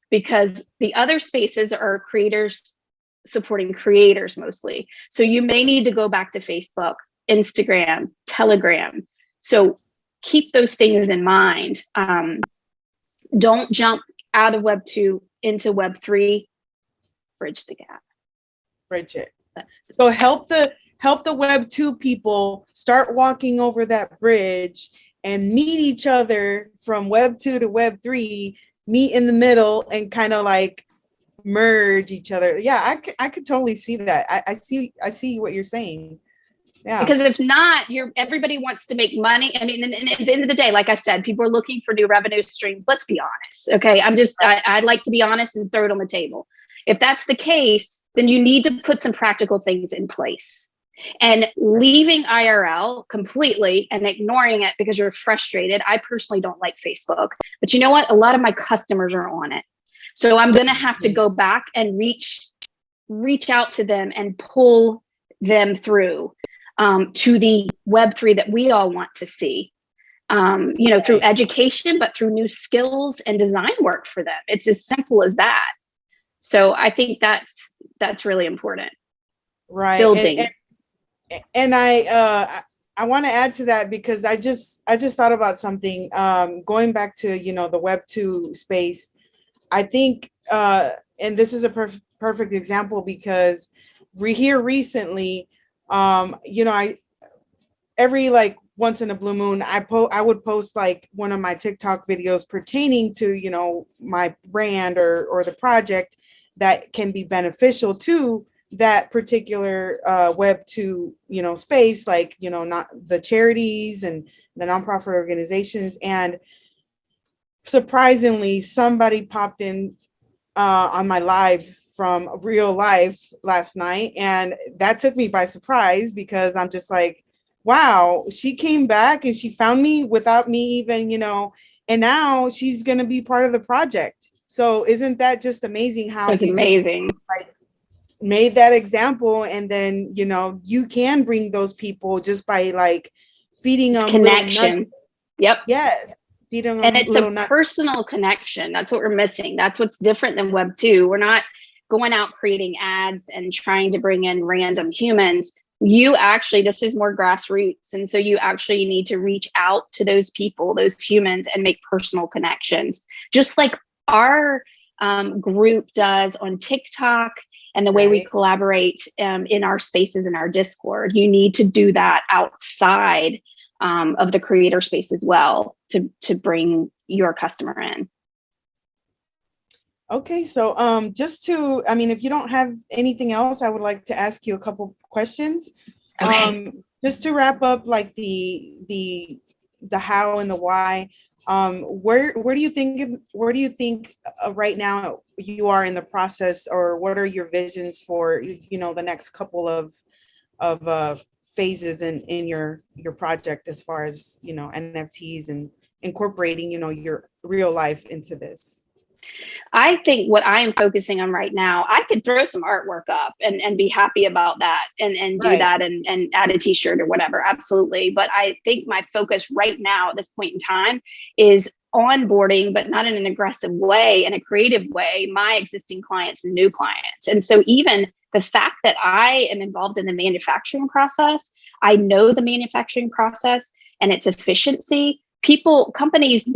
[SPEAKER 2] because the other spaces are creators supporting creators mostly. So you may need to go back to Facebook, Instagram, Telegram. So keep those things in mind. Don't jump out of Web 2 into Web 3. Bridge the gap.
[SPEAKER 1] Bridge it. So help the Web 2 people start walking over that bridge and meet each other from Web 2 to Web 3, meet in the middle and kind of like merge each other. Yeah, I could totally see that. I see what you're saying. Yeah.
[SPEAKER 2] Because if not, everybody wants to make money. I mean, and at the end of the day, like I said, people are looking for new revenue streams. Let's be honest. Okay. I'd like to be honest and throw it on the table. If that's the case, then you need to put some practical things in place. And leaving IRL completely and ignoring it because you're frustrated. I personally don't like Facebook, but you know what? A lot of my customers are on it. So I'm going to have to go back and reach out to them and pull them through to the Web3 that we all want to see, you know, through education, but through new skills and design work for them. It's as simple as that. So I think that's really important.
[SPEAKER 1] Right.
[SPEAKER 2] Building.
[SPEAKER 1] And I want to add to that because I just thought about something, going back to, you know, the Web 2 space. I think, and this is a perfect example because here recently, you know, every like once in a blue moon, I would post like one of my TikTok videos pertaining to, you know, my brand or the project that can be beneficial to that particular Web 2, you know, space, like, you know, not the charities and the nonprofit organizations. And surprisingly, somebody popped in on my live from real life last night, and that took me by surprise because I'm just like, wow, she came back and she found me without me even, and now she's going to be part of the project. So isn't that just amazing how
[SPEAKER 2] It's
[SPEAKER 1] you just
[SPEAKER 2] amazing.
[SPEAKER 1] like made that example, and then you can bring those people just by like feeding
[SPEAKER 2] It's
[SPEAKER 1] them little nuggets.
[SPEAKER 2] connection. Yep.
[SPEAKER 1] Yes, feeding
[SPEAKER 2] And
[SPEAKER 1] them
[SPEAKER 2] it's a
[SPEAKER 1] little nuggets.
[SPEAKER 2] personal connection. That's what we're missing. That's what's different than Web 2. We're not going out creating ads and trying to bring in random humans. You actually, this is more grassroots. And so you actually need to reach out to those people, those humans, and make personal connections, just like our group does on TikTok and the way we
[SPEAKER 1] Right.
[SPEAKER 2] collaborate in our spaces in our Discord. You need to do that outside of the creator space as well to bring your customer in.
[SPEAKER 1] Okay, so if you don't have anything else, I would like to ask you a couple questions.
[SPEAKER 2] Okay.
[SPEAKER 1] Just to wrap up, like the how and the why. Where do you think right now you are in the process, or what are your visions for the next couple of phases in your project as far as NFTs and incorporating your real life into this?
[SPEAKER 2] I think what I am focusing on right now, I could throw some artwork up and be happy about that and do
[SPEAKER 1] Right.
[SPEAKER 2] that and add a t-shirt or whatever. Absolutely. But I think my focus right now at this point in time is onboarding, but not in an aggressive way, in a creative way, my existing clients and new clients. And so even the fact that I am involved in the manufacturing process, I know the manufacturing process and its efficiency. Big companies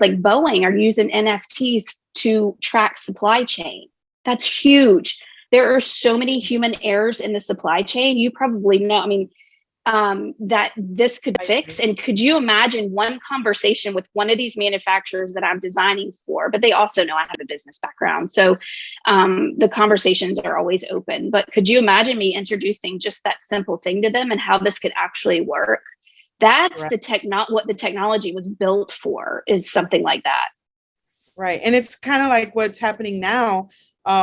[SPEAKER 2] like Boeing are using NFTs to track supply chain. That's huge. There are so many human errors in the supply chain. You probably know, that this could fix. And could you imagine one conversation with one of these manufacturers that I'm designing for, but they also know I have a business background. So the conversations are always open. But could you imagine me introducing just that simple thing to them and how this could actually work? That's
[SPEAKER 1] Right.
[SPEAKER 2] what the technology was built for, is something like that.
[SPEAKER 1] Right. And it's kind of like what's happening now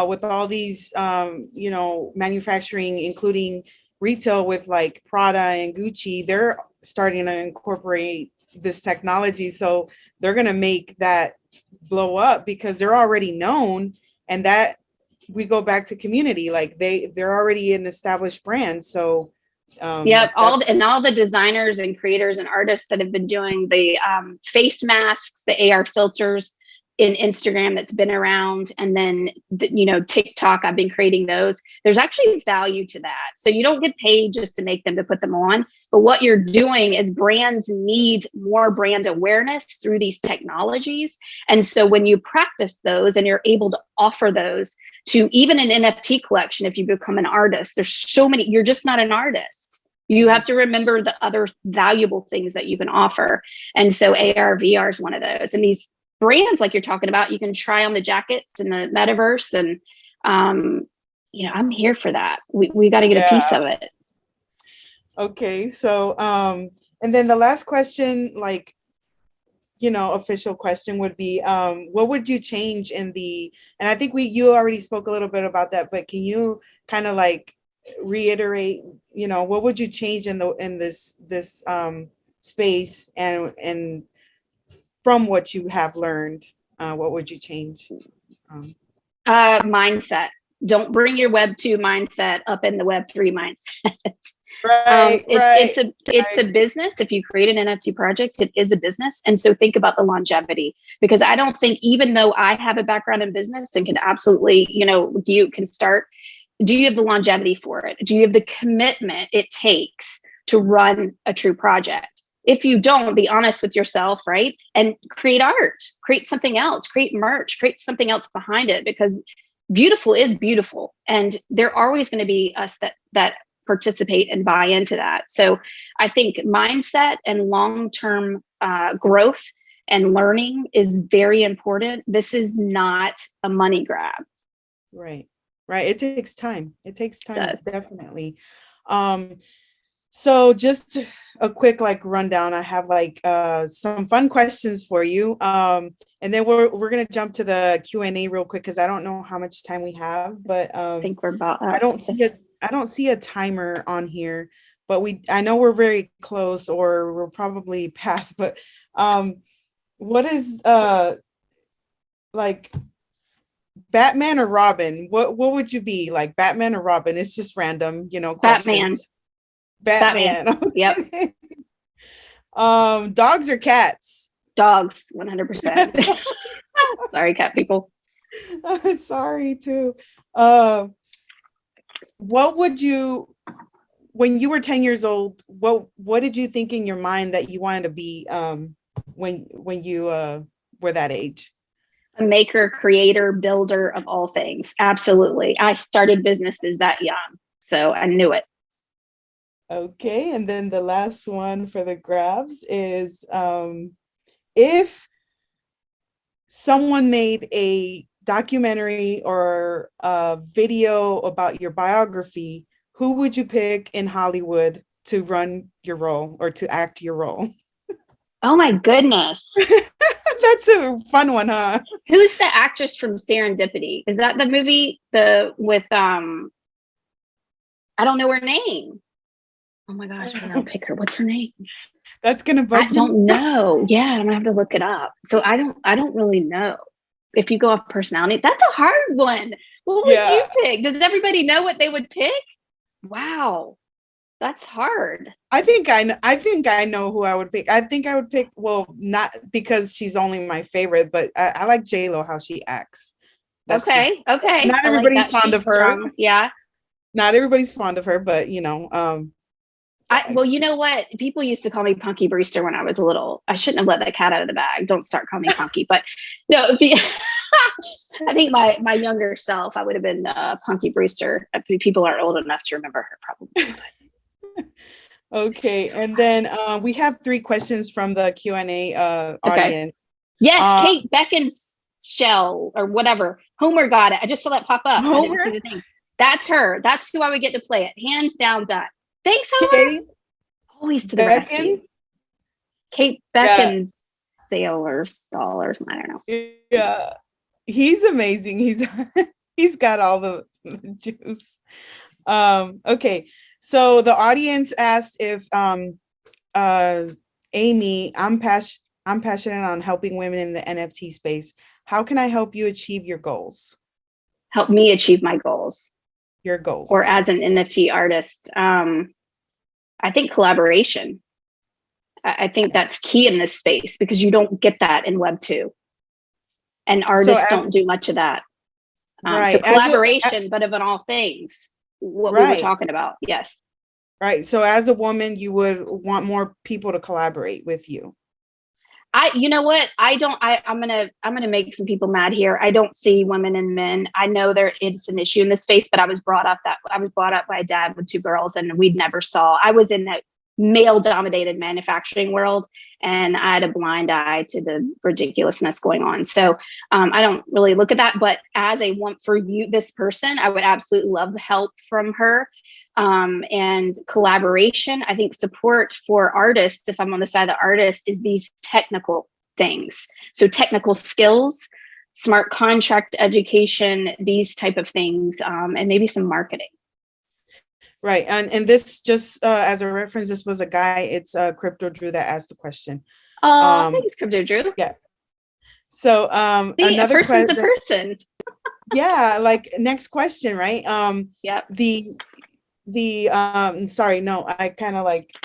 [SPEAKER 1] with all these, manufacturing, including retail with like Prada and Gucci. They're starting to incorporate this technology. So they're going to make that blow up because they're already known. And that we go back to community, like they're already an established brand. So
[SPEAKER 2] Yep,
[SPEAKER 1] that's
[SPEAKER 2] all the designers and creators and artists that have been doing the face masks, the AR filters in Instagram that's been around, and then TikTok. I've been creating those. There's actually value to that, so you don't get paid just to make them to put them on. But what you're doing is brands need more brand awareness through these technologies, and so when you practice those and you're able to offer those to even an NFT collection, if you become an artist, there's so many. You're just not an artist. You have to remember the other valuable things that you can offer. And so AR, VR is one of those. And these brands, like you're talking about, you can try on the jackets in the metaverse. And, I'm here for that. We got to get a piece of it.
[SPEAKER 1] okay. So, and then the last question, like, official question would be, what would you change and I think you already spoke a little bit about that, but can you kind of like reiterate, what would you change in this space and from what you have learned, what would you change?
[SPEAKER 2] Mindset. Don't bring your Web 2 mindset up in the Web 3 mindset.
[SPEAKER 1] Right,
[SPEAKER 2] It's
[SPEAKER 1] right.
[SPEAKER 2] a business. If you create an NFT project, it is a business. And so think about the longevity, because I don't think, even though I have a background in business and can absolutely, you can start, do you have the longevity for it? Do you have the commitment it takes to run a true project? If you don't, be honest with yourself, right? And create art, create something else, create merch, create something else behind it, because beautiful is beautiful. And there are always going to be us that participate and buy into that. So I think mindset and long-term growth and learning is very important. This is not a money grab.
[SPEAKER 1] Right. Right. It takes time. It takes time,
[SPEAKER 2] It does.
[SPEAKER 1] definitely. Um, So just a quick like rundown. I have like some fun questions for you. And then we're gonna jump to the Q&A real quick because I don't know how much time we have, but
[SPEAKER 2] I think we're about
[SPEAKER 1] I
[SPEAKER 2] up.
[SPEAKER 1] don't see a timer on here, but I know we're very close or we're probably past, but what is like Batman or Robin? What would you be like, Batman or Robin? It's just random,
[SPEAKER 2] Batman.
[SPEAKER 1] questions. Batman.
[SPEAKER 2] Yep.
[SPEAKER 1] Okay. Dogs or cats?
[SPEAKER 2] Dogs, 100%. Sorry, cat people.
[SPEAKER 1] Sorry too. What would you, when you were 10 years old, what did you think in your mind that you wanted to be when you were that age?
[SPEAKER 2] A maker, creator, builder of all things. Absolutely. I started businesses that young, so I knew it.
[SPEAKER 1] Okay, and then the last one for the grabs is if someone made a documentary or a video about your biography, who would you pick in Hollywood to run your role or to act your role?
[SPEAKER 2] Oh my goodness.
[SPEAKER 1] That's a fun one, huh?
[SPEAKER 2] Who's the actress from Serendipity? Is that the movie with I don't know her name. Oh my gosh, I don't pick her. What's her name?
[SPEAKER 1] That's gonna bug
[SPEAKER 2] I don't know. Yeah, I'm gonna have to look it up. So I don't really know. If you go off personality, that's a hard one. What would you pick? Does everybody know what they would pick? Wow, that's hard.
[SPEAKER 1] I think I know who I would pick. I think I would pick, well, not because she's only my favorite, but I like J-Lo, how she acts. That's
[SPEAKER 2] okay.
[SPEAKER 1] not
[SPEAKER 2] I like
[SPEAKER 1] everybody's
[SPEAKER 2] that.
[SPEAKER 1] fond
[SPEAKER 2] She's
[SPEAKER 1] of her.
[SPEAKER 2] strong. Yeah.
[SPEAKER 1] Not everybody's fond of her, but
[SPEAKER 2] Well, you know what? People used to call me Punky Brewster when I was little. I shouldn't have let that cat out of the bag. Don't start calling me Punky. But no, I think my younger self, I would have been Punky Brewster. People aren't old enough to remember her, probably.
[SPEAKER 1] Okay, and then we have 3 questions from the Q&A audience.
[SPEAKER 2] Yes, Kate Beckinsale or whatever. Homer got it. I just saw that pop up.
[SPEAKER 1] Homer?
[SPEAKER 2] I didn't see the thing. That's her. That's who I would get to play it. Hands down, done. Thanks, Homer.
[SPEAKER 1] Kate
[SPEAKER 2] Always to the rescue. Kate Beckinsale or Stallers. I don't know.
[SPEAKER 1] Yeah, he's amazing. He's got all the juice. Okay, so the audience asked if Amy, I'm passionate on helping women in the NFT space. How can I help you achieve your goals?
[SPEAKER 2] Help me achieve my goals.
[SPEAKER 1] Your goals.
[SPEAKER 2] Or yes. As an NFT artist, I think collaboration. I think that's key in this space because you don't get that in Web 2. And artists don't do much of that. Right. So collaboration, but of all things, what we were talking about. Yes.
[SPEAKER 1] Right. So as a woman, you would want more people to collaborate with you.
[SPEAKER 2] You know what? I'm gonna make some people mad here. I don't see women and men. I know it's an issue in this space, but I was brought up by a dad with 2 girls, and we never saw. I was in that male-dominated manufacturing world, and I had a blind eye to the ridiculousness going on. So I don't really look at that. But as a one for you, this person, I would absolutely love the help from her. And collaboration. I think support for artists, if I'm on the side of the artist, is these technical things. So technical skills, smart contract education, these type of things, and maybe some marketing.
[SPEAKER 1] Right. And this just as a reference, this was a guy, it's Crypto Drew that asked the question.
[SPEAKER 2] Oh, thanks, Crypto Drew.
[SPEAKER 1] Yeah. So
[SPEAKER 2] see, another a person's a person.
[SPEAKER 1] Yeah, like next question, right?
[SPEAKER 2] Yeah.
[SPEAKER 1] Sorry, no, I kind of like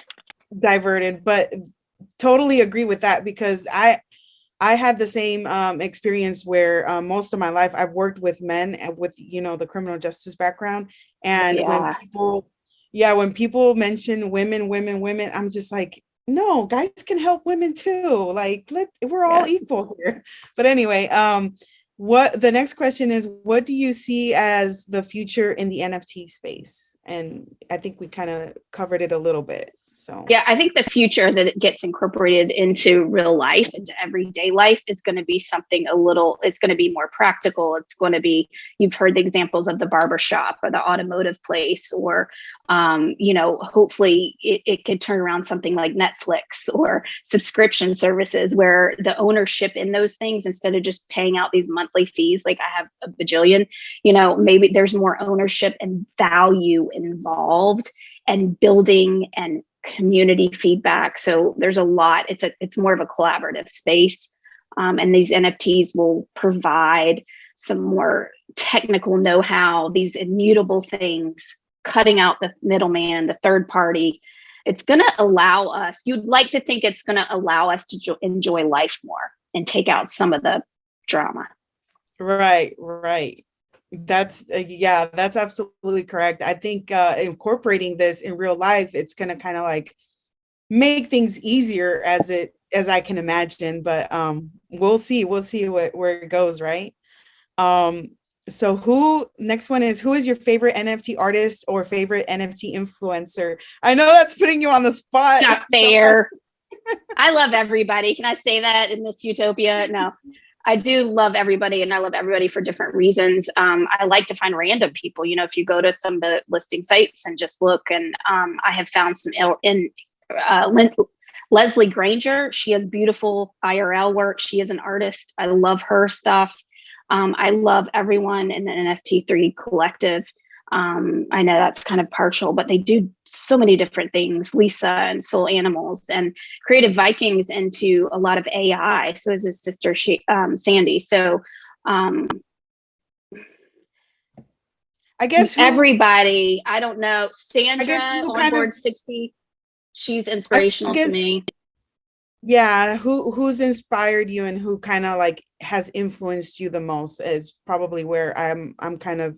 [SPEAKER 1] diverted, but totally agree with that because I had the same experience where most of my life I've worked with men and with the criminal justice background, and when people mention women, I'm just like, no, guys can help women too. Like we're all equal here. But anyway, what the next question is, what do you see as the future in the NFT space? And I think we kind of covered it a little bit. So
[SPEAKER 2] yeah, I think the future as it gets incorporated into real life, into everyday life, is going to be something it's going to be more practical. It's going to be, you've heard the examples of the barber shop or the automotive place, or, hopefully it could turn around something like Netflix or subscription services where the ownership in those things, instead of just paying out these monthly fees, like I have a bajillion, maybe there's more ownership and value involved, and building and community feedback. So there's a lot. It's more of a collaborative space, and these NFTs will provide some more technical know-how, these immutable things, cutting out the middleman, the third party. It's going to allow us. You'd like to think it's going to allow us to enjoy life more and take out some of the drama.
[SPEAKER 1] Right. That's that's absolutely correct. I think incorporating this in real life, it's going to kind of like make things easier as I can imagine, but we'll see where it goes, right? So next one is, who is your favorite NFT artist or favorite NFT influencer? I know that's putting you on the spot.
[SPEAKER 2] Not fair. I love everybody. Can I say that in this utopia? No. I do love everybody, and I love everybody for different reasons. I like to find random people. If you go to some of the listing sites and just look, and I have found some Leslie Granger. She has beautiful IRL work. She is an artist. I love her stuff. I love everyone in the NFT3 collective. I know that's kind of partial, but they do so many different things. Lisa and Soul Animals and Creative Vikings into a lot of AI. So is his sister, Sandy. So
[SPEAKER 1] I guess
[SPEAKER 2] everybody, I don't know, Sandra on board 60. She's inspirational to me.
[SPEAKER 1] Yeah, who's inspired you and who kind of like has influenced you the most is probably where I'm kind of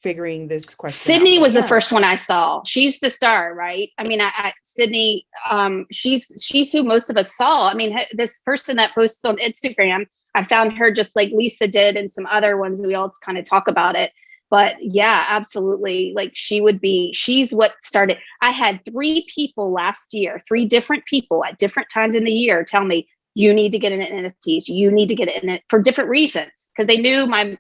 [SPEAKER 1] figuring this question
[SPEAKER 2] Sydney
[SPEAKER 1] out.
[SPEAKER 2] was the first one I saw. She's the star, right? I mean, Sydney, she's who most of us saw. I mean, this person that posts on Instagram, I found her just like Lisa did, and some other ones. We all kind of talk about it. But yeah, absolutely. Like she's what started. I had 3 people last year, 3 different people at different times in the year tell me, you need to get in NFTs. You need to get in it for different reasons, because they knew my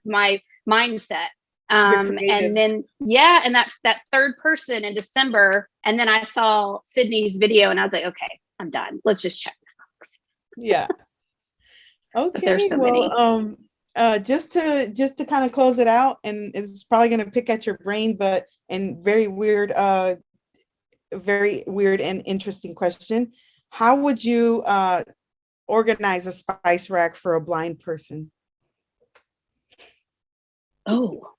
[SPEAKER 2] mindset. And then, and that third person in December, and then I saw Sydney's video and I was like, okay, I'm done. Let's just check this box.
[SPEAKER 1] Yeah. Okay.
[SPEAKER 2] But there's so many.
[SPEAKER 1] Just to kind of close it out, and it's probably going to pick at your brain, but very weird and interesting question. How would you organize a spice rack for a blind person?
[SPEAKER 2] Oh,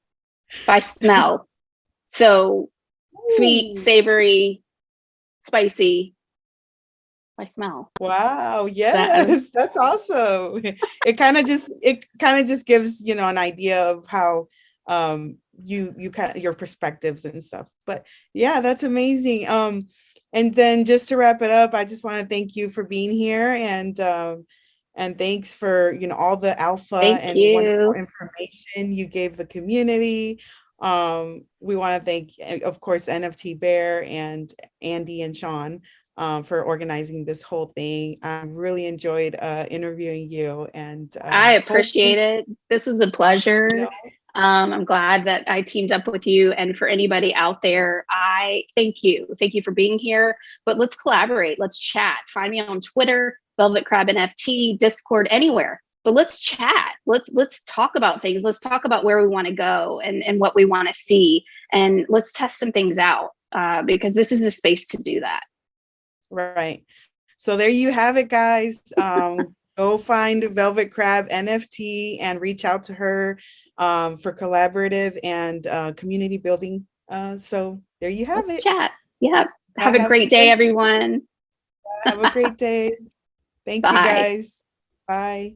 [SPEAKER 2] by smell. So sweet, savory, spicy. By smell.
[SPEAKER 1] Wow. Yes, that's awesome. It kind of just gives, an idea of how you kind of your perspectives and stuff. But yeah, that's amazing. And then just to wrap it up, I just want to thank you for being here, and thanks for all the alpha and wonderful information you gave the community. We want to thank, of course, NFT Bear and Andy and Sean for organizing this whole thing. I really enjoyed interviewing you, and
[SPEAKER 2] I appreciate it. This was a pleasure. I'm glad that I teamed up with you, and for anybody out there, I thank you. Thank you for being here, but let's collaborate. Let's chat. Find me on Twitter, Velvet Crab NFT, Discord, anywhere. But let's chat. Let's talk about things. Let's talk about where we want to go and what we want to see, and let's test some things out because this is a space to do that.
[SPEAKER 1] Right. So there you have it, guys. Go find Velvet Crab NFT and reach out to her for collaborative and community building. So there you have it.
[SPEAKER 2] Chat. Yeah. Have a great day, everyone.
[SPEAKER 1] Have a great day. Thank you, guys. Bye.